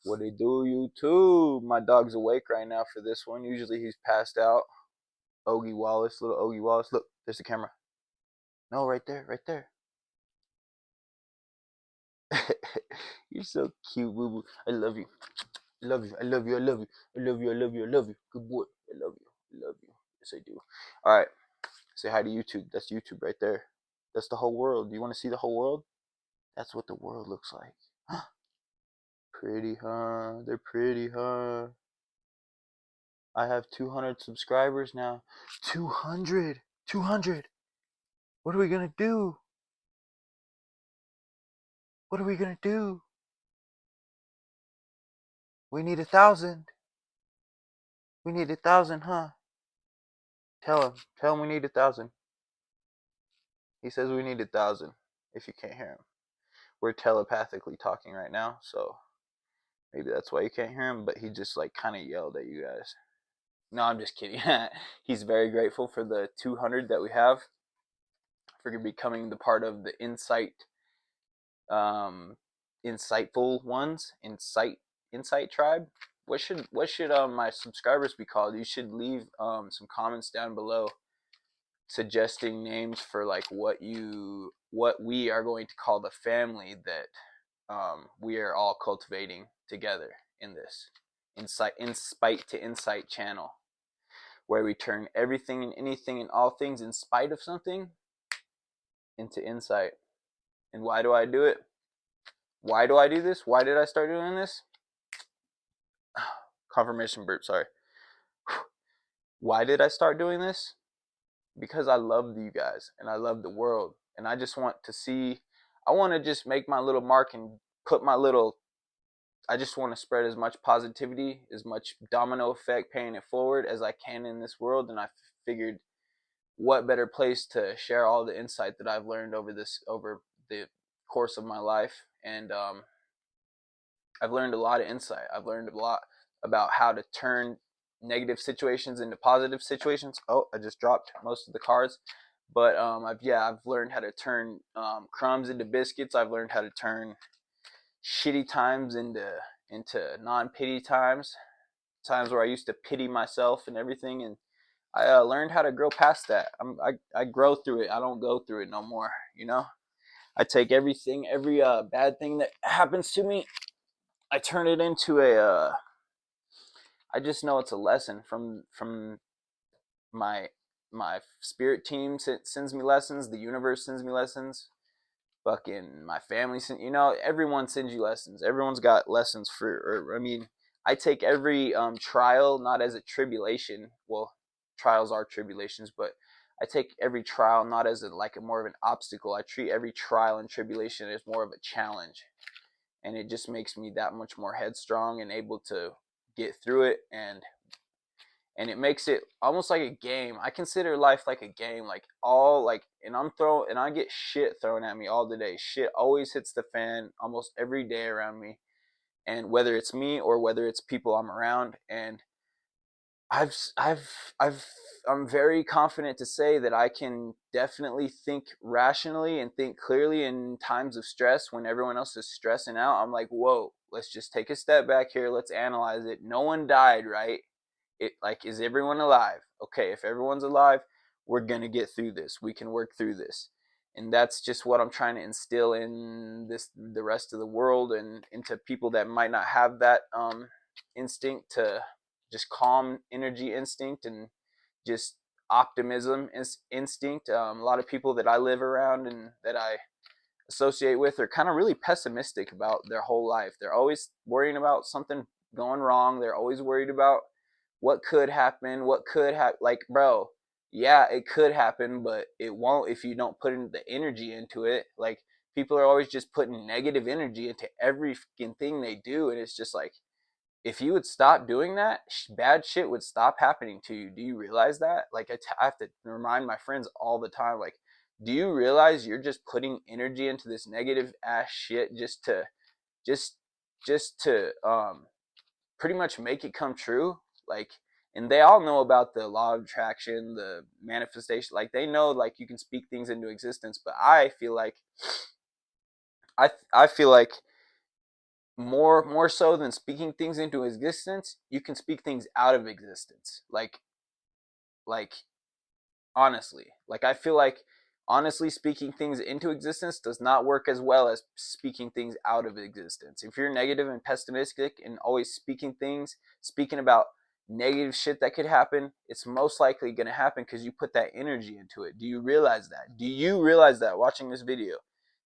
What they do, YouTube? My dog's awake right now for this one. Usually he's passed out. Ogie Wallace, little Ogie Wallace. Look, there's the camera. No, right there, right there. You're so cute, boo boo. I love you. I love you. I love you. I love you. I love you. I love you. I love you. Good boy. I love you. I love you. Yes, I do. All right. Say hi to YouTube. That's YouTube right there. That's the whole world. Do you want to see the whole world? That's what the world looks like. Pretty, huh? They're pretty, huh? I have 200 subscribers now. 200! 200! What are we gonna do? What are we gonna do? We need 1,000. We need 1,000, huh? Tell him. Tell him we need 1,000. He says we need 1,000. If you can't hear him, we're telepathically talking right now, so maybe that's why you can't hear him. But he just like kind of yelled at you guys. No, I'm just kidding. He's very grateful for the 200 that we have, for becoming the part of the um, insightful ones, insight tribe. What should my subscribers be called? You should leave some comments down below suggesting names for like what we are going to call the family that we are all cultivating together in this insight to insight channel, where we turn everything and anything and all things in spite of something into insight. And why do I do it? Why do I do this? Why did I start doing this? Confirmation burp, sorry. Why did I start doing this? Because I love you guys and I love the world. And I just want to see, I want to just make my little mark and put my little, I just want to spread as much positivity, as much domino effect, paying it forward as I can in this world. And I figured, what better place to share all the insight that I've learned over the course of my life. And I've learned a lot of insight. I've learned a lot about how to turn negative situations into positive situations. Oh, I just dropped most of the cards. But I've learned how to turn crumbs into biscuits. I've learned how to turn shitty times into non-pity times, times where I used to pity myself and everything. And I learned how to grow past that. I grow through it. I don't go through it no more. You know, I take everything, every bad thing that happens to me, I turn it into a. I just know it's a lesson from my my spirit team sends me lessons. The universe sends me lessons. Fucking my family sends. Everyone sends you lessons. Everyone's got lessons I mean, I take every trial not as a tribulation. Well, trials are tribulations, but I take every trial not as a more of an obstacle. I treat every trial and tribulation as more of a challenge, and it just makes me that much more headstrong and able to get through it. And it makes it almost like a game. I consider life like a game, and I get shit thrown at me all the day. Shit always hits the fan almost every day around me, and whether it's me or whether it's people I'm around. And I've I've I've I'm very confident to say that I can definitely think rationally and think clearly in times of stress when everyone else is stressing out. I'm like, whoa, let's just take a step back here. Let's analyze it. No one died, right? Is everyone alive? Okay, if everyone's alive, we're gonna get through this. We can work through this. And that's just what I'm trying to instill in the rest of the world, and into people that might not have that instinct, to just calm energy instinct and just optimism instinct. A lot of people that I live around and that I associate with are kind of really pessimistic about their whole life. They're always worrying about something going wrong. They're always worried about what could happen, what could happen. Like, bro, yeah, it could happen, but it won't if you don't put in the energy into it. Like, people are always just putting negative energy into every fucking thing they do, and it's just like, if you would stop doing that, bad shit would stop happening to you. Do you realize that? Like, I have to remind my friends all the time, like, do you realize you're just putting energy into this negative ass shit just just to pretty much make it come true? Like, and they all know about the law of attraction, the manifestation. Like, they know, like, you can speak things into existence. But I feel like more so than speaking things into existence, you can speak things out of existence. Like honestly, like I feel like honestly speaking things into existence does not work as well as speaking things out of existence. If you're negative and pessimistic and always speaking about negative shit that could happen, it's most likely going to happen because you put that energy into it. Do you realize that? Do you realize that watching this video,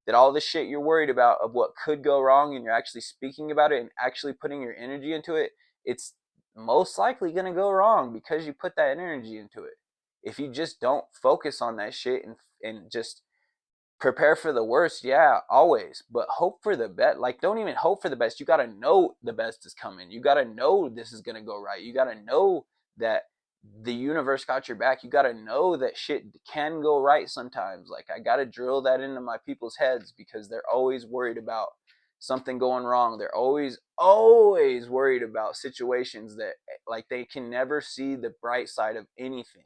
that all the shit you're worried about of what could go wrong and you're actually speaking about it and actually putting your energy into it, it's most likely going to go wrong because you put that energy into it. If you just don't focus on that shit and just prepare for the worst, yeah, always, but hope for the best. Like, don't even hope for the best. You got to know the best is coming. You got to know this is going to go right. You got to know that the universe got your back. You got to know that shit can go right sometimes. Like, I got to drill that into my people's heads because they're always worried about something going wrong. They're always worried about situations that, like, they can never see the bright side of anything.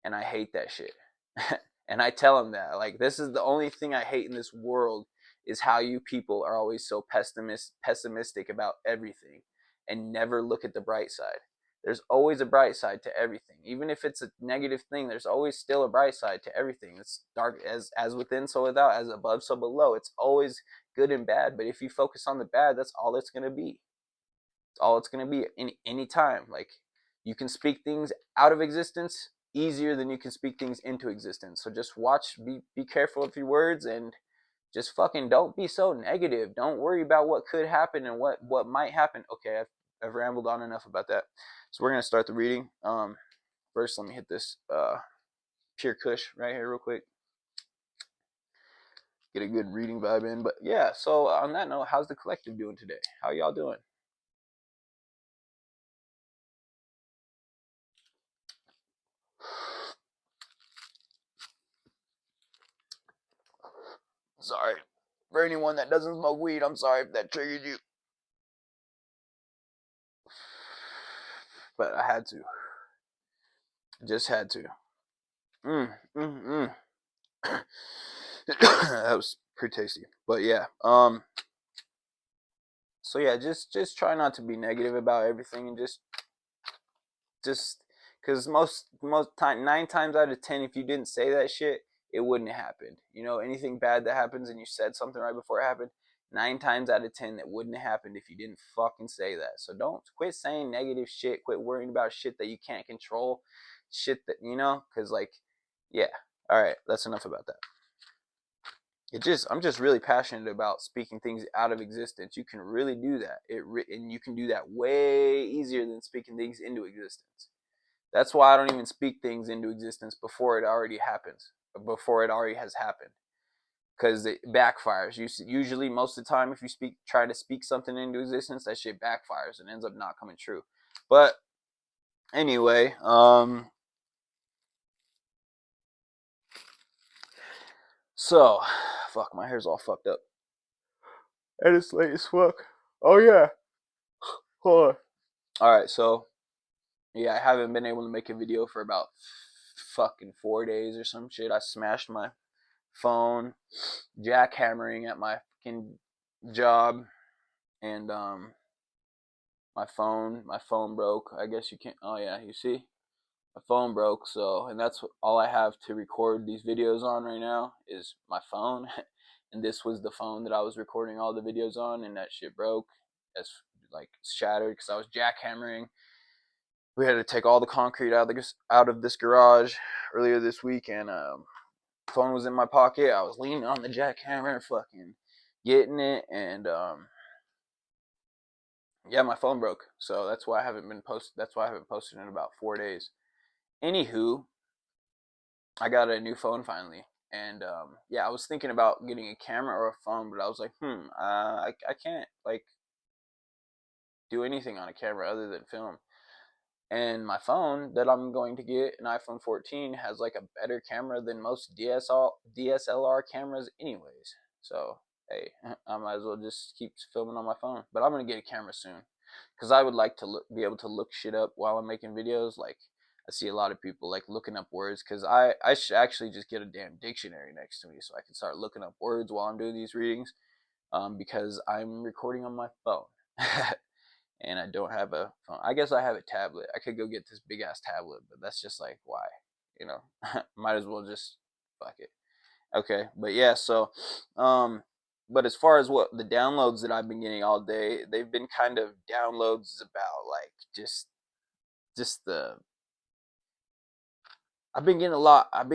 And I hate that shit. And I tell them that, like, this is the only thing I hate in this world is how you people are always so pessimistic about everything and never look at the bright side. There's always a bright side to everything. Even if it's a negative thing, there's always still a bright side to everything. It's dark as within, so without, as above, so below. It's always good and bad. But if you focus on the bad, that's all it's gonna be. It's all it's gonna be any time. Like, you can speak things out of existence easier than you can speak things into existence. So just watch, be careful with your words, and just fucking don't be so negative. Don't worry about what could happen and what might happen. Okay, I've rambled on enough about that. So we're gonna start the reading. First let me hit this pure kush right here real quick. Get a good reading vibe in. But yeah, so on that note, how's the collective doing today? How y'all doing? Sorry. For anyone that doesn't smoke weed, I'm sorry if that triggered you. But I had to. Just had to. Mm, mm, mm. That was pretty tasty. But yeah. So yeah, just try not to be negative about everything, and just because most time 9 times out of 10, if you didn't say that shit, it wouldn't have happened. You know, anything bad that happens and you said something right before it happened, 9 times out of 10 that wouldn't have happened if you didn't fucking say that. So don't quit saying negative shit. Quit worrying about shit that you can't control. Shit that, because like, yeah. All right, that's enough about that. I'm just really passionate about speaking things out of existence. You can really do that. And you can do that way easier than speaking things into existence. That's why I don't even speak things into existence before it already happens, before it already has happened, because it backfires. Usually, most of the time, if you try to speak something into existence, that shit backfires and ends up not coming true. But anyway, so fuck, my hair's all fucked up. And it's late as fuck. Oh yeah, hold on. All right, so yeah, I haven't been able to make a video for about fucking 4 days or some shit. I smashed my phone jackhammering at my fucking job, and my phone broke. I guess you can't. Oh yeah, you see, my phone broke. So, and that's all I have to record these videos on right now is my phone. And this was the phone that I was recording all the videos on, and that shit broke. It's like shattered because I was jackhammering. We had to take all the concrete out of this garage earlier this week, and phone was in my pocket. I was leaning on the jackhammer, fucking getting it, and yeah, my phone broke. So that's why I haven't been posted. That's why I haven't posted in about 4 days. Anywho, I got a new phone finally, and yeah, I was thinking about getting a camera or a phone, but I was like, I can't like do anything on a camera other than film. And my phone that I'm going to get, an iPhone 14, has like a better camera than most DSLR cameras anyways. So, hey, I might as well just keep filming on my phone. But I'm going to get a camera soon because I would like to be able to look shit up while I'm making videos. Like, I see a lot of people like looking up words because I should actually just get a damn dictionary next to me so I can start looking up words while I'm doing these readings. because I'm recording on my phone. And I don't have a phone. I guess I have a tablet. I could go get this big ass tablet, but that's just like, why? You know, might as well just fuck it. Okay, but yeah, so, but as far as what the downloads that I've been getting all day, they've been kind of downloads about like just the I've been getting a lot of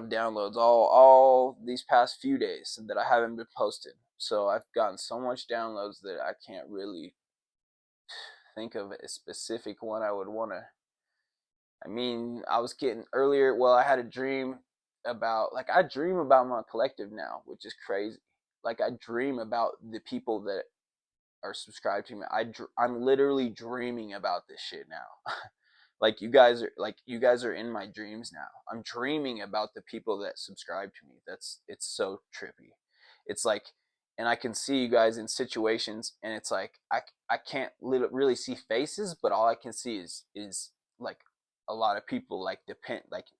downloads all these past few days that I haven't been posted. So I've gotten so much downloads that I can't really think of a specific one I would want to. I mean, I was getting earlier, well, I had a dream about, like, I dream about my collective now, which is crazy. Like, I dream about the people that are subscribed to me. I'm literally dreaming about this shit now. Like you guys are in my dreams now. I'm dreaming about the people that subscribe to me. It's so trippy. It's like, and I can see you guys in situations, and it's like I can't really see faces, but all I can see is like a lot of people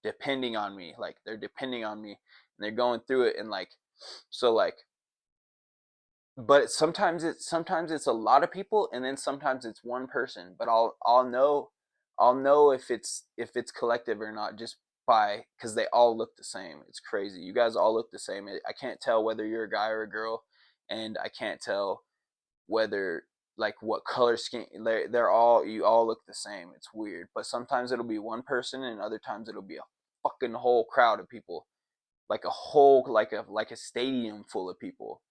depending on me. Like they're depending on me, and they're going through it, and like, so like, but sometimes it's a lot of people, and then sometimes it's one person, but I'll know if it's collective or not just by, because they all look the same. It's crazy. You guys all look the same. I can't tell whether you're a guy or a girl, and I can't tell whether, like, what color skin. You all look the same. It's weird, but sometimes it'll be one person, and other times it'll be a fucking whole crowd of people, like a whole, like a stadium full of people,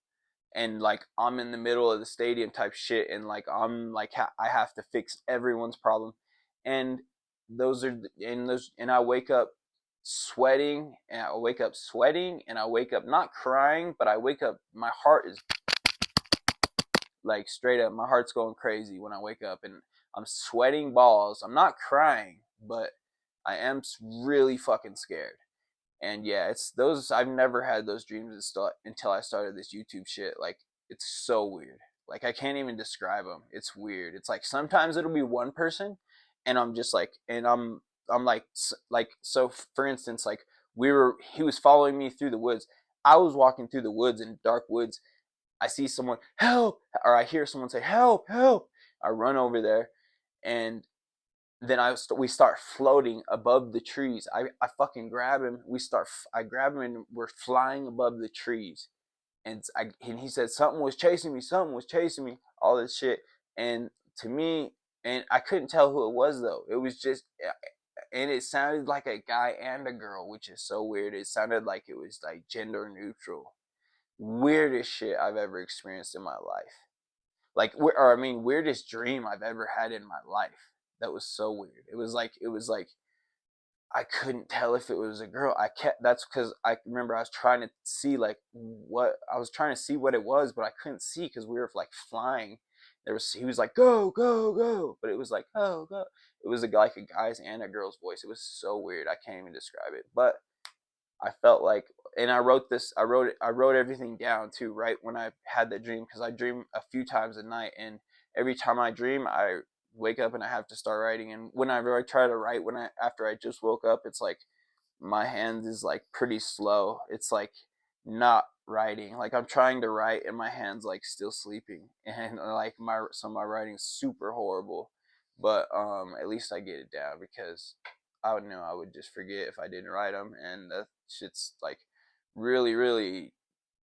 and like I'm in the middle of the stadium type shit, and like I'm like I have to fix everyone's problem, and and I wake up sweating, and I wake up not crying, but I wake up, my heart is like straight up, my heart's going crazy when I wake up, and I'm sweating balls. I'm not crying, but I am really fucking scared. And yeah, it's those, I've never had those dreams until I started this YouTube shit. Like, it's so weird. Like, I can't even describe them. It's weird. It's like sometimes it'll be one person, and I'm just like, and I'm like, so for instance, like, he was following me through the woods. I was walking through the woods, in dark woods. I see someone, help, or I hear someone say, help, help. I run over there, and then we start floating above the trees. I fucking grab him. I grab him, and we're flying above the trees. And he said something was chasing me. Something was chasing me. All this shit. And to me, and I couldn't tell who it was though. It was just, and it sounded like a guy and a girl, which is so weird. It sounded like it was like gender neutral. Weirdest shit I've ever experienced in my life. Like, or I mean, weirdest dream I've ever had in my life. That was so weird. It was like I couldn't tell if it was a girl. That's because I remember I was trying to see, like, what I was trying to see what it was, but I couldn't see because we were like flying. He was like, go, go, go, but it was like, oh, go. It was like a guy's and a girl's voice. It was so weird. I can't even describe it. But I felt like, and I wrote this. I wrote everything down too, right when I had that dream, because I dream a few times a night, and every time I dream, I wake up and I have to start writing. And whenever I try to write, after I just woke up, it's like my hand is like pretty slow. It's like not writing. Like, I'm trying to write, and my hand's like still sleeping, and like my writing's super horrible. But at least I get it down, because I would know I would just forget if I didn't write them, and that shit's like really, really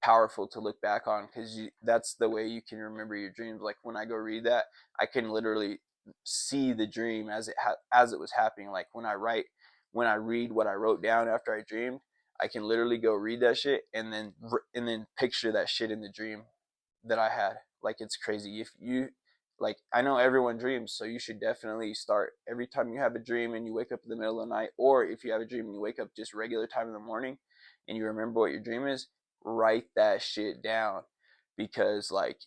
powerful to look back on, because that's the way you can remember your dreams. Like, when I go read that, I can literally see the dream as it was happening. Like, when I read what I wrote down after I dreamed, I can literally go read that shit, and then picture that shit in the dream that I had. Like, it's crazy. If you, like, I know everyone dreams, so you should definitely start every time you have a dream and you wake up in the middle of the night, or if you have a dream and you wake up just regular time in the morning and you remember what your dream is, write that shit down, because like,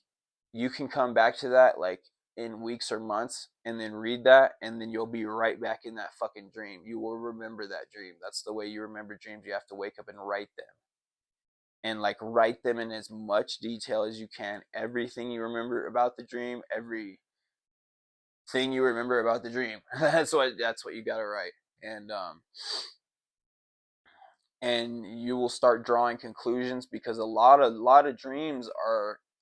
you can come back to that like in weeks or months, and then read that, and then you'll be right back in that fucking dream. You will remember that dream. That's the way you remember dreams. You have to wake up and write them, and like write them in as much detail as you can. Everything you remember about the dream, everything you remember about the dream. That's what you got to write. And you will start drawing conclusions, because a lot of dreams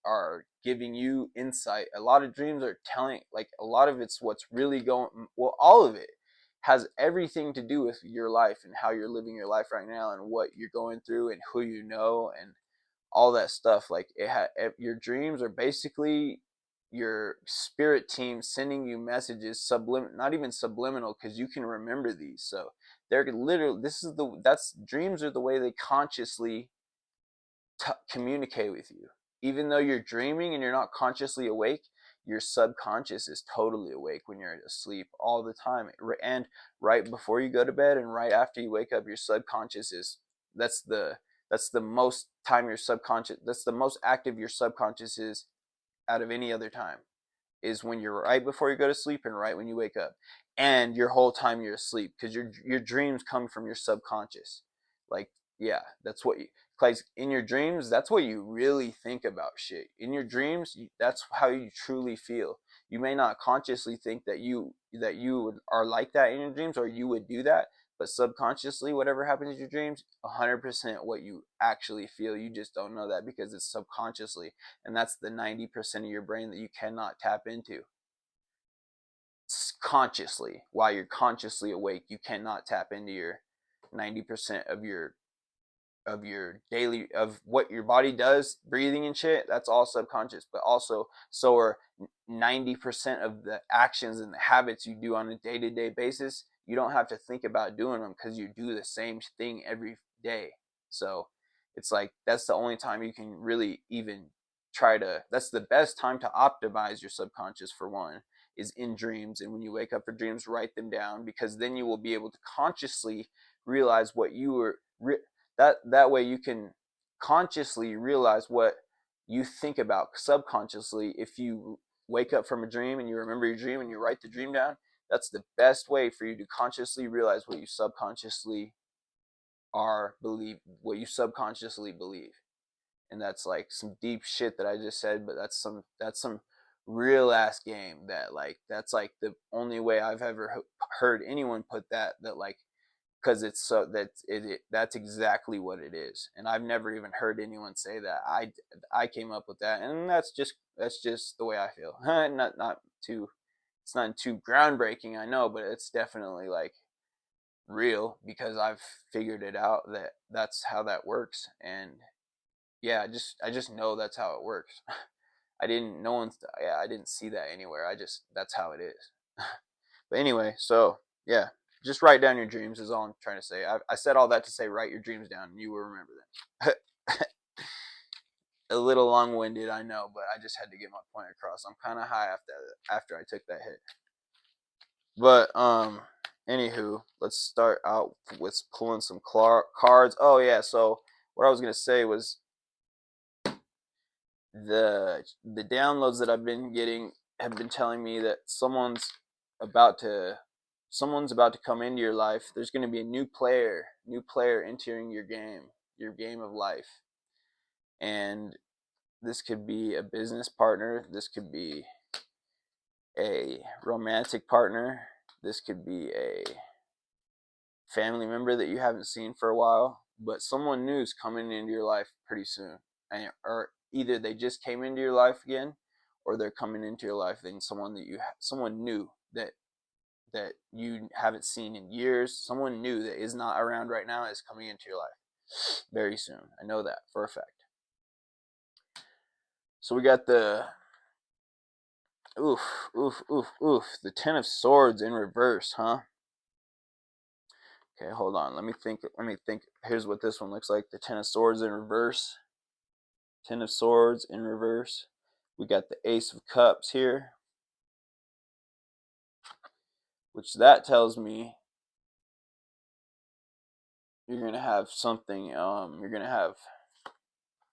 are giving you insight. A lot of dreams are telling, like, a lot of it's what's really going, well, all of it has everything to do with your life and how you're living your life right now and what you're going through and who you know and all that stuff. Like, your dreams are basically your spirit team sending you messages, not even subliminal, because you can remember these. So they're literally, that's dreams are the way they consciously communicate with you. Even though you're dreaming and you're not consciously awake, your subconscious is totally awake when you're asleep all the time. And right before you go to bed and right after you wake up, your subconscious is, that's the that's the most time your subconscious, that's the most active your subconscious is out of any other time, is when you're right before you go to sleep and right when you wake up, and your whole time you're asleep, because your dreams come from your subconscious. Like, yeah, that's what you, like, in your dreams, that's what you really think about shit. In your dreams, that's how you truly feel. You may not consciously think that you are like that in your dreams, or you would do that, but subconsciously, whatever happens in your dreams, 100% what you actually feel. You just don't know that because it's subconsciously, and that's the 90% of your brain that you cannot tap into consciously. While you're consciously awake, you cannot tap into your 90% of your daily, of what your body does, breathing and shit. That's all subconscious. But also, so are 90% of the actions and the habits you do on a day-to-day basis. You don't have to think about doing them because you do the same thing every day. So it's like, that's the only time you can really even try to, that's the best time to optimize your subconscious, for one, is in dreams. And when you wake up for dreams, write them down, because then you will be able to consciously realize what you were that way you can consciously realize what you think about subconsciously. If you wake up from a dream and you remember your dream and you write the dream down, that's the best way for you to consciously realize what you subconsciously what you subconsciously believe. And that's like some deep shit that I just said, but that's some real ass game. That, like, that's like the only way I've ever heard anyone put that, like, because it's so that's exactly what it is. And I've never even heard anyone say that. I came up with that, and that's just the way I feel. Not too, it's not too groundbreaking, I know, but it's definitely like real, because I've figured it out that that's how that works. And yeah, I just know that's how it works. I didn't no one's yeah, I didn't see that anywhere. That's how it is. But anyway, so yeah, just write down your dreams is all I'm trying to say. I said all that to say write your dreams down, and you will remember them. A little long-winded, I know, but I just had to get my point across. I'm kind of high after I took that hit. But anywho, let's start out with pulling some cards. Oh yeah, so what I was gonna say was the downloads that I've been getting have been telling me that about to someone's about to come into your life. There's going to be a new player entering your game of life. And this could be a business partner, this could be a romantic partner, this could be a family member that you haven't seen for a while, but someone new is coming into your life pretty soon. Or either they just came into your life again, or they're coming into your life, and someone new that you haven't seen in years, someone new that is not around right now, is coming into your life very soon. I know that for a fact. So we got the the Ten of Swords in reverse, huh? Okay, hold on. Let me think. Here's what this one looks like. The Ten of Swords in reverse. Ten of Swords in reverse. We got the Ace of Cups here, which that tells me you're going to have something, you're going to have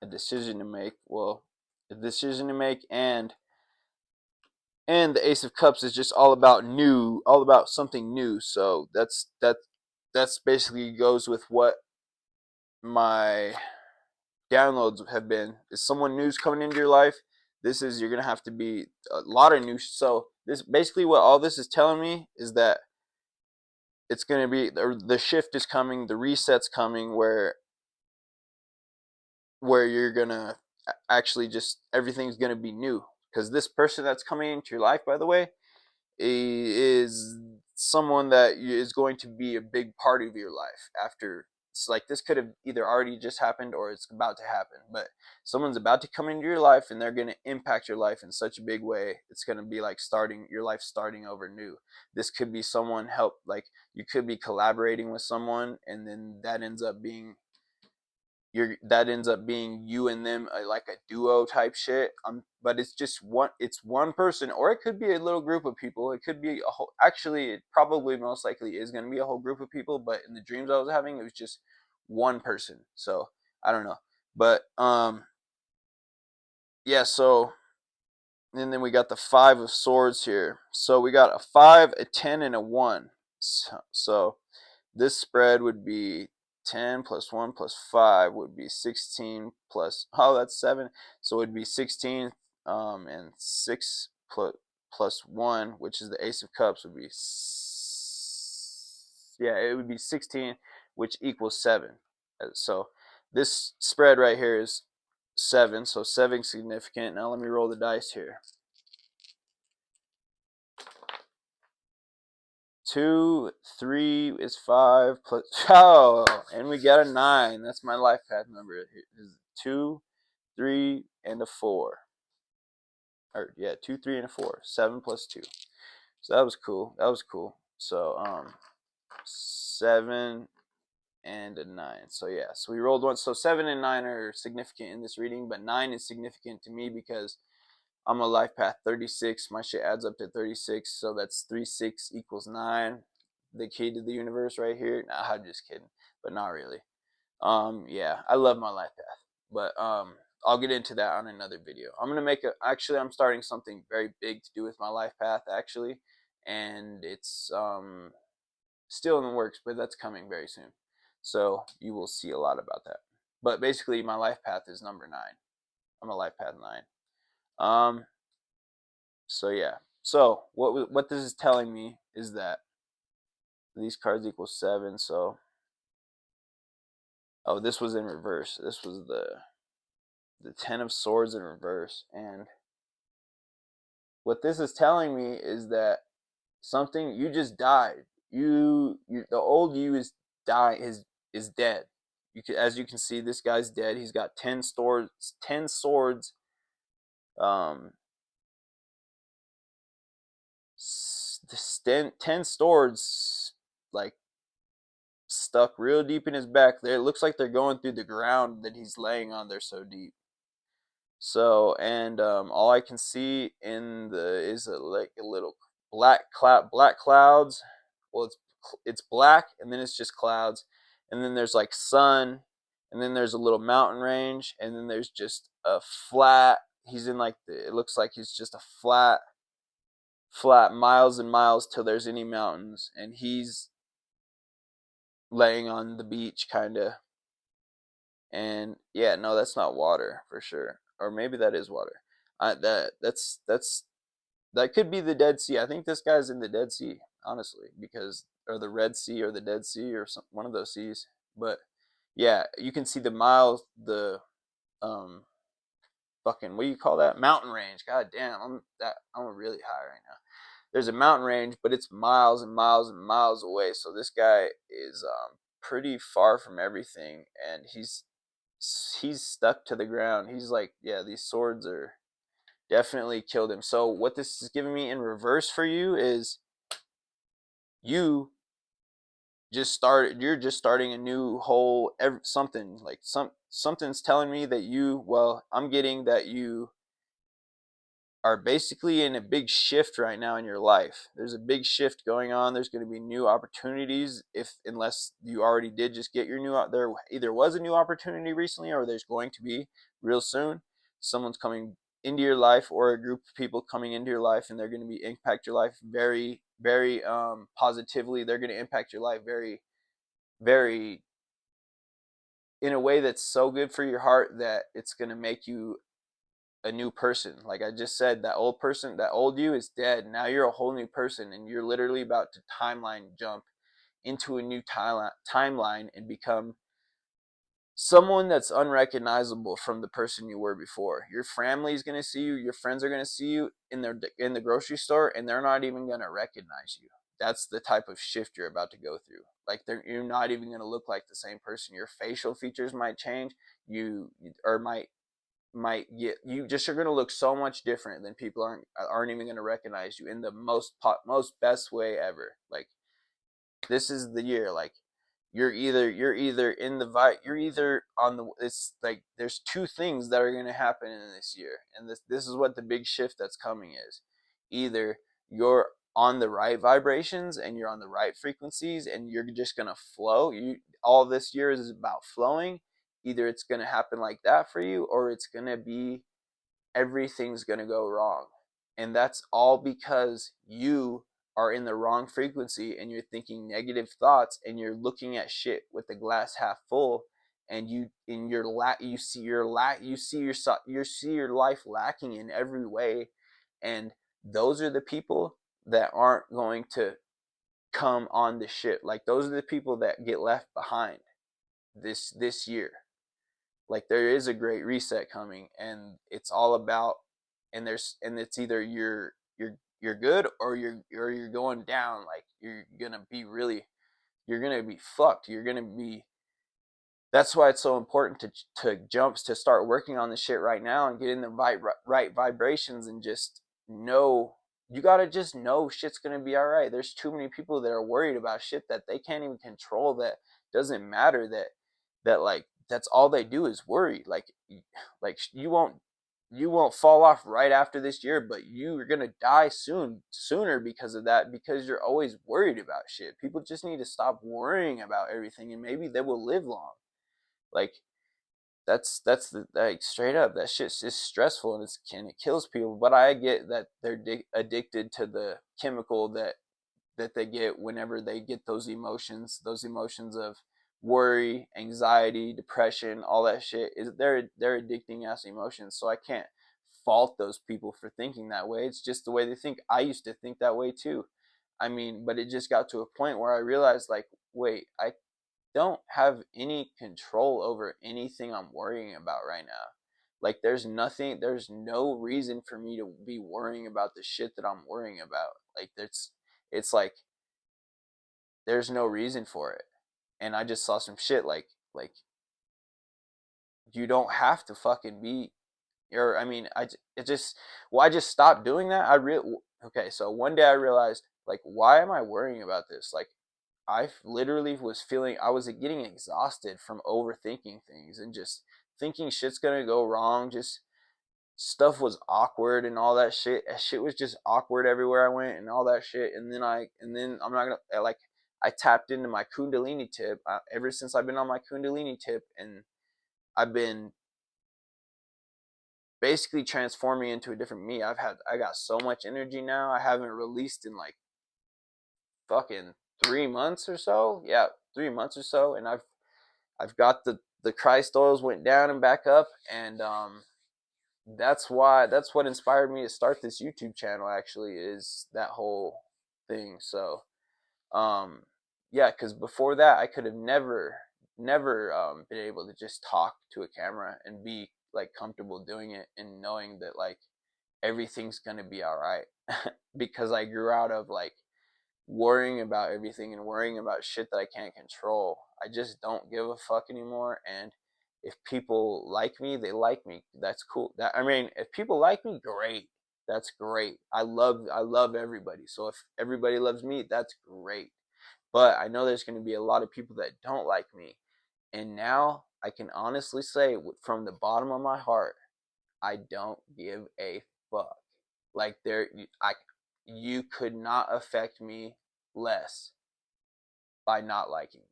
a decision to make. Well, a decision to make, and the Ace of Cups is just all about something new. So that's basically goes with what my downloads have been. Is someone new's coming into your life. You're gonna have to be a lot of new. So this basically, what all this is telling me is that it's gonna be, the shift is coming, the reset's coming, where you're gonna, actually just everything's going to be new, because this person that's coming into your life, by the way, is someone that is going to be a big part of your life after. It's like this could have either already just happened or it's about to happen, but someone's about to come into your life and they're going to impact your life in such a big way. It's going to be like starting your life starting over new. This could be someone help, like you could be collaborating with someone and then that ends up being you and them, like a duo type shit. But it's just one person, or it could be a little group of people. It could be a whole. Actually, it probably most likely is going to be a whole group of people. But in the dreams I was having, it was just one person. So I don't know. But yeah. So and then we got the 5 of swords here. So we got a 5, a 10, and a 1. So this spread would be 10 plus 1 plus 5 would be 16 plus, oh, that's 7. So it would be 16, and 6 plus 1, which is the Ace of Cups, would be, yeah, it would be 16, which equals 7. So this spread right here is 7. So 7 significant. Now let me roll the dice here. 2, 3 is 5 plus, oh, and we got a 9. That's my life path number. Is 2, 3, and a 4. Or yeah, 2, 3, and a 4. 7 plus 2. So that was cool. That was cool. So 7 and a 9. So yeah, so we rolled one. So 7 and 9 are significant in this reading, but 9 is significant to me because I'm a life path 36. My shit adds up to 36. So that's 3, 6 equals 9. The key to the universe right here. Nah, I'm just kidding, but not really. Yeah, I love my life path, but I'll get into that on another video. Actually, I'm starting something very big to do with my life path, actually, and it's still in the works, but that's coming very soon. So you will see a lot about that. But basically, my life path is number 9. I'm a life path 9. So yeah. So what this is telling me is that these cards equal 7. So oh, this was in reverse. This was the 10 of swords in reverse, and what this is telling me is that something, you just died. The old you is is dead. As you can see, this guy's dead. He's got 10 swords, 10 swords, um 10 swords, like stuck real deep in his back there. It looks like they're going through the ground that he's laying on. They're so deep. So, and all I can see in the is like a little black clouds. Well, it's black, and then it's just clouds, and then there's like sun, and then there's a little mountain range, and then there's just a flat. He's in like it looks like he's just a flat miles and miles till there's any mountains, and he's laying on the beach, kind of. And yeah, no, that's not water for sure, or maybe that is water. That could be the Dead Sea. I think this guy's in the Dead Sea, honestly, because, or the Red Sea or the Dead Sea or one of those seas. But yeah, you can see the miles, the um fucking, what do you call that, mountain range. God damn, I'm really high right now. There's a mountain range, but it's miles and miles and miles away. So this guy is pretty far from everything, and he's stuck to the ground. He's like, yeah, these swords are definitely killed him. So what this is giving me in reverse for you is you you're just starting a new whole something, like something's telling me that I'm getting that you are basically in a big shift right now in your life. There's a big shift going on. There's going to be new opportunities, unless you already did just get your there either was a new opportunity recently, or there's going to be real soon. Someone's coming into your life, or a group of people coming into your life, and they're going to be impact your life very, very positively. They're going to impact your life very, very, in a way that's so good for your heart that it's going to make you a new person. Like I just said, that old person, that old you is dead. Now you're a whole new person, and you're literally about to timeline jump into a new timeline and become someone that's unrecognizable from the person you were before. Your family is going to see you, your friends are going to see you in the grocery store, and they're not even going to recognize you. That's the type of shift you're about to go through. Like you're not even going to look like the same person. Your facial features might change. You or might get you just are going to look so much different than people aren't even going to recognize you in the most best way ever. Like this is the year. Like you're either in the vibe, you're either on the, it's like there's two things that are going to happen in this year, and this is what the big shift that's coming is. Either you're on the right vibrations and you're on the right frequencies and you're just going to flow. You all this year is about flowing. Either it's going to happen like that for you, or it's going to be everything's going to go wrong. And that's all because you are in the wrong frequency and you're thinking negative thoughts and you're looking at shit with the glass half full, and you see you see your life lacking in every way. And those are the people that aren't going to come on the ship. Like those are the people that get left behind this year. Like there is a great reset coming, and it's all about, and it's either you're good or you're going down. Like you're gonna be fucked. You're gonna be That's why it's so important to start working on this shit right now and get in the right vibrations, and just know, you gotta just know shit's gonna be all right. There's too many people that are worried about shit that they can't even control, that doesn't matter, that like that's all they do is worry. Like you won't fall off right after this year, but you're gonna die sooner because of that, because you're always worried about shit. People just need to stop worrying about everything, and maybe they will live long. Like that's the, like, straight up, that shit is stressful, and it kills people. But I get that they're addicted to the chemical that they get whenever they get those emotions of worry, anxiety, depression, all that shit. Is they're addicting ass emotions. So I can't fault those people for thinking that way. It's just the way they think. I used to think that way too. I mean, but it just got to a point where I realized, like, wait, I don't have any control over anything I'm worrying about right now. Like there's no reason for me to be worrying about the shit that I'm worrying about. Like it's like there's no reason for it. And I just saw some shit like you don't have to fucking be, or I mean, it just, well, I just stopped doing that. Okay, so one day I realized, like, why am I worrying about this? Like I literally I was getting exhausted from overthinking things and just thinking shit's gonna go wrong. Just stuff was awkward and all that shit. Shit was just awkward everywhere I went and all that shit. And then I'm not gonna, like, I tapped into my Kundalini tip. Ever since I've been on my Kundalini tip, and I've been basically transforming into a different me. I got so much energy now. I haven't released in like fucking 3 months or so. Yeah, 3 months or so, and I've got the Christ oils went down and back up, and that's what inspired me to start this YouTube channel. Actually, is that whole thing. So um, yeah, because before that, I could have never been able to just talk to a camera and be like comfortable doing it and knowing that like everything's gonna be all right, because I grew out of like worrying about everything and worrying about shit that I can't control. I just don't give a fuck anymore. And if people like me, they like me. That's cool. I mean, if people like me, great. That's great. I love everybody. So if everybody loves me, that's great. But I know there's going to be a lot of people that don't like me. And now I can honestly say, from the bottom of my heart, I don't give a fuck. Like you could not affect me less by not liking me.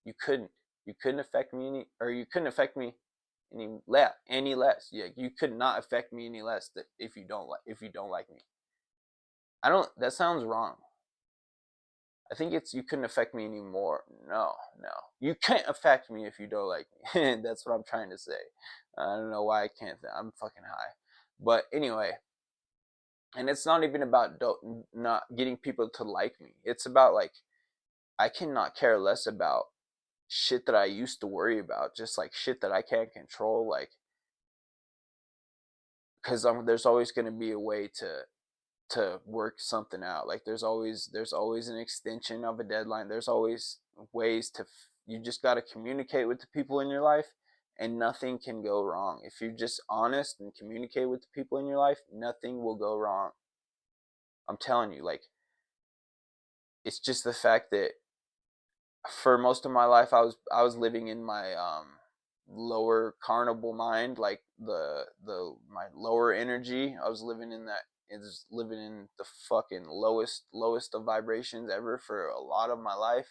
You couldn't. You couldn't affect me you couldn't affect me any less. Yeah, you could not affect me any less if you don't like me. I don't. That sounds wrong. I think it's you couldn't affect me anymore. No, no. You can't affect me if you don't like me. That's what I'm trying to say. I don't know why I can't. I'm fucking high. But anyway, and it's not even about not getting people to like me. It's about like I cannot care less about shit that I used to worry about, just like shit that I can't control, like, because there's always going to be a way to work something out. Like there's always an extension of a deadline. There's always ways to you just got to communicate with the people in your life, and nothing can go wrong. If you're just honest and communicate with the people in your life, nothing will go wrong. I'm telling you, like, it's just the fact that for most of my life I was living in my lower carnal mind, like the my lower energy. I was living in that, is living in the fucking lowest of vibrations ever for a lot of my life,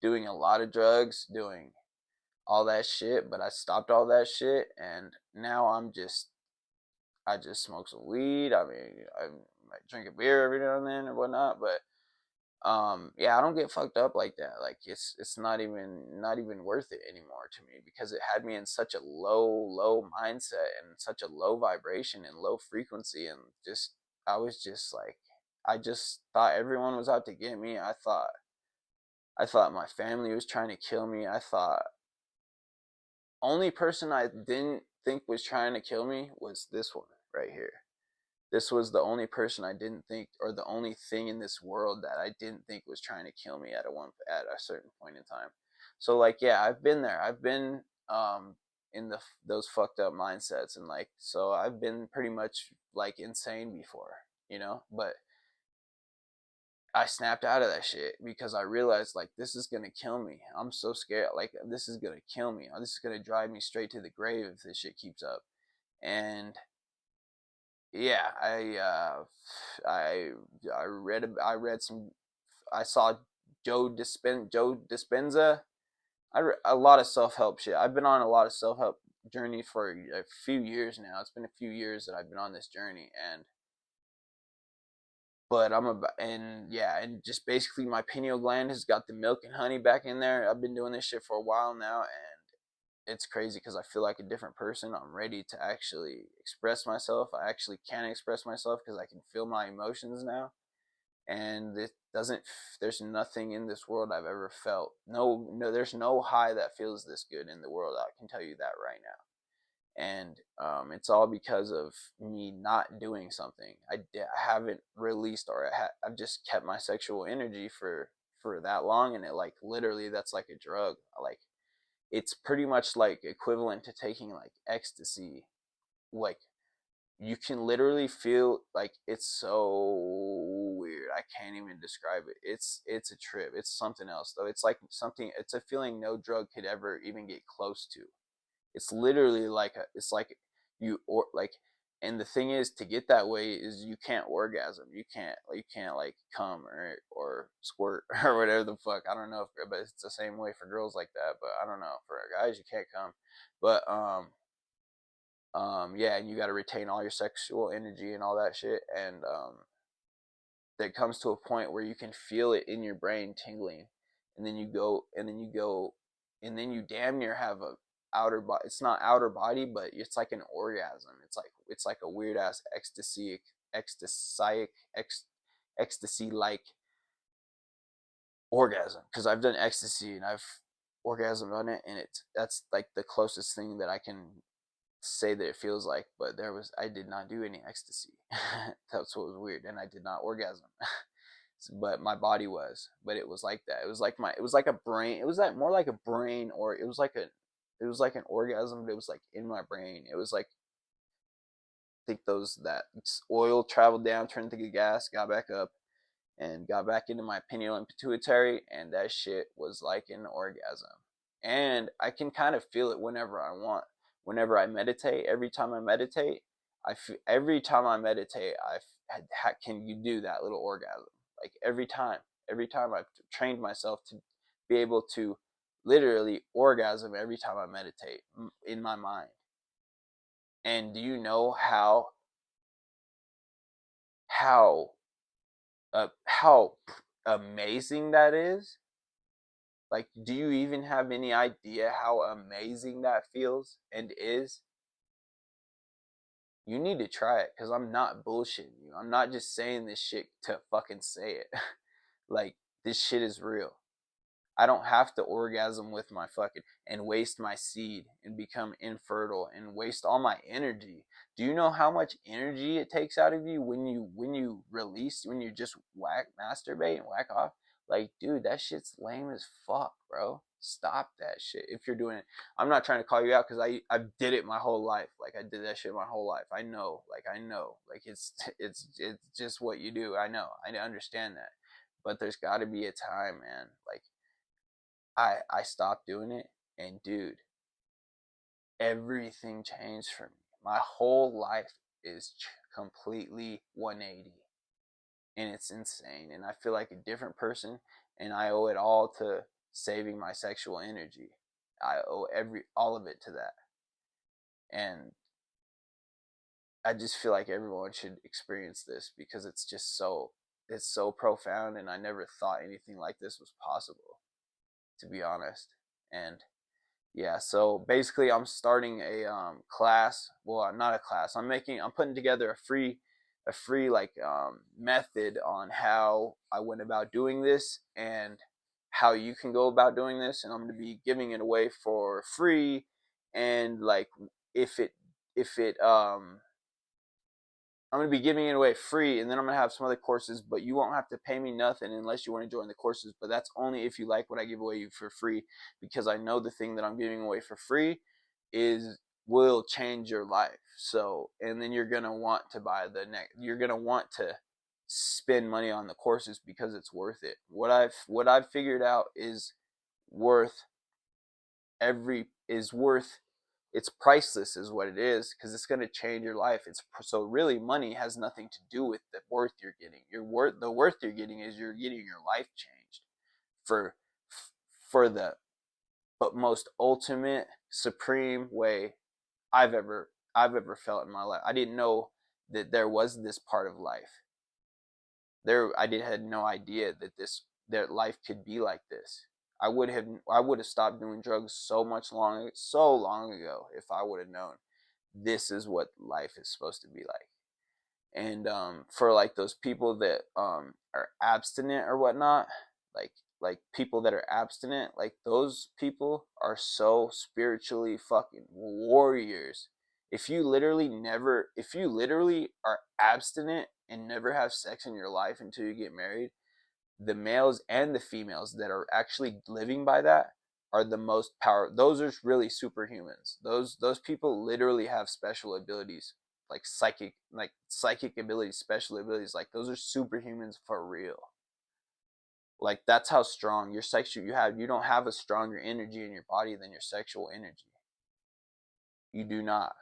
doing a lot of drugs, doing all that shit. But I stopped all that shit, and now I just smoke some weed. I mean, I might drink a beer every now and then or whatnot, but yeah, I don't get fucked up like that. Like it's not even worth it anymore to me, because it had me in such a low mindset and such a low vibration and low frequency, and just I was just like, I just thought everyone was out to get me. I thought my family was trying to kill me. I thought only person I didn't think was trying to kill me was this one right here. This was the only person I didn't think, or the only thing in this world that I didn't think was trying to kill me at a certain point in time. So like, yeah, I've been there. I've been in those fucked up mindsets, and like, so I've been pretty much like insane before, but I snapped out of that shit because I realized, like, this is gonna kill me. I'm so scared. Like, this is gonna kill me. This is gonna drive me straight to the grave if this shit keeps up. And yeah, I I read some, I saw Joe Dispenza. A lot of self help shit. I've been on a lot of self help journey for a few years now. It's been a few years that I've been on this journey, and but I'm about, and yeah, and just basically my pineal gland has got the milk and honey back in there. I've been doing this shit for a while now, and it's crazy because I feel like a different person. I'm ready to actually express myself. I actually can express myself because I can feel my emotions now. And it doesn't, there's nothing in this world I've ever felt. No, there's no high that feels this good in the world. I can tell you that right now. And it's all because of me not doing something. I haven't released, or I've just kept my sexual energy for that long, and it, like, literally, that's like a drug. Like, it's pretty much like equivalent to taking like ecstasy. Like, you can literally feel, like, it's so weird. I can't even describe it. It's a trip. It's something else though. It's like something, it's a feeling no drug could ever even get close to. It's literally like it's like you, or like, and the thing is, to get that way is you can't orgasm. You can't like come or squirt or whatever the fuck. I don't know if, but it's the same way for girls like that. But I don't know, for guys you can't come. But yeah, and you got to retain all your sexual energy and all that shit, and that comes to a point where you can feel it in your brain tingling, and then you damn near have a outer body. It's not outer body, but it's like an orgasm. It's like a weird ass ecstasy ecstasy like orgasm, because I've done ecstasy and I've orgasmed on it, and that's like the closest thing that I can say that it feels like. But I did not do any ecstasy. That's what was weird, and I did not orgasm. But my body was, but it was like that. It was like a brain, it was like more like a brain, or it was like an orgasm, but it was like in my brain. It was like, I think those that oil traveled down, turned to gas, got back up, and got back into my pineal and pituitary, and that shit was like an orgasm. And I can kind of feel it whenever I want. Whenever I meditate, every time I meditate, every time I meditate, can you do that little orgasm? Like, every time I've trained myself to be able to literally orgasm every time I meditate in my mind. And do you know how how amazing that is? Like, do you even have any idea how amazing that feels and is? You need to try it, because I'm not bullshitting you. I'm not just saying this shit to fucking say it. Like, this shit is real. I don't have to orgasm with my fucking and waste my seed and become infertile and waste all my energy. Do you know how much energy it takes out of you when you release, when you just masturbate and whack off? Like, dude, that shit's lame as fuck, bro. Stop that shit if you're doing it. I'm not trying to call you out because I did it my whole life. Like, I did that shit my whole life. I know. Like, it's just what you do. I know. I understand that. But there's got to be a time, man. Like, I stopped doing it, and dude, everything changed for me. My whole life is completely 180, and it's insane. And I feel like a different person, and I owe it all to saving my sexual energy. I owe all of it to that. And I just feel like everyone should experience this because it's so profound, and I never thought anything like this was possible, to be honest. And yeah, so basically I'm starting a class. Well, not a class. I'm putting together a free like method on how I went about doing this and how you can go about doing this, and I'm going to be giving it away for free. And like if it if it I'm going to be giving it away free, and then I'm going to have some other courses, but you won't have to pay me nothing unless you want to join the courses. But that's only if you like what I give away you for free, because I know the thing that I'm giving away for free is will change your life. So, and then you're going to want to buy the next, you're going to want to spend money on the courses because it's worth it. What I've figured out is worth worth, it's priceless is what it is, because it's going to change your life. It's so really money has nothing to do with the worth you're getting. The worth you're getting is you're getting your life changed for the but most ultimate supreme way I've ever felt in my life. I didn't know that there was this part of life. Had no idea that life could be like this. I would have stopped doing drugs so long ago if I would have known this is what life is supposed to be like. And for like those people that are abstinent or whatnot, like people that are abstinent, like those people are so spiritually fucking warriors. If you literally are abstinent and never have sex in your life until you get married, the males and the females that are actually living by that are the most power. Those are really superhumans. Those people literally have special abilities, like psychic abilities, special abilities. Like those are superhumans for real. Like that's how strong your sexual you have. You don't have a stronger energy in your body than your sexual energy. You do not.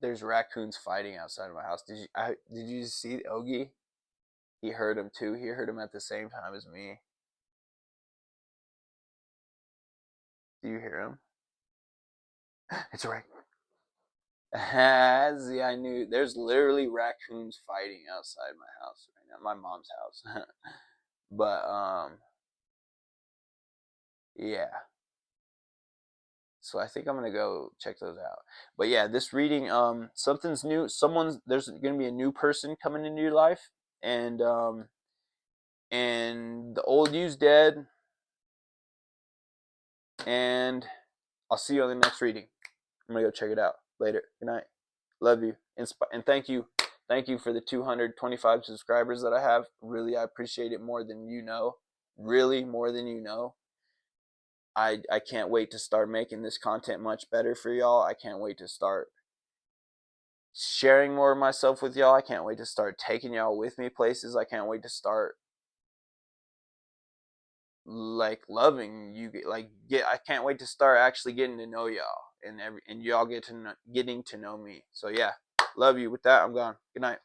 There's raccoons fighting outside of my house. Did you see Ogie? He heard him too. He heard him at the same time as me. Do you hear him? It's right. See, I knew. There's literally raccoons fighting outside my house right now, my mom's house. But yeah. So I think I'm gonna go check those out. But yeah, this reading, something's new. There's gonna be a new person coming into your life, and the old you's dead. And I'll see you on the next reading. I'm gonna go check it out later. Good night. Love you. And thank you. Thank you for the 225 subscribers that I have. Really, I appreciate it more than you know. Really, more than you know. I can't wait to start making this content much better for y'all. I can't wait to start sharing more of myself with y'all. I can't wait to start taking y'all with me places. I can't wait to start like loving you. I can't wait to start actually getting to know y'all, and y'all getting to know me. So yeah, love you. With that, I'm gone. Good night.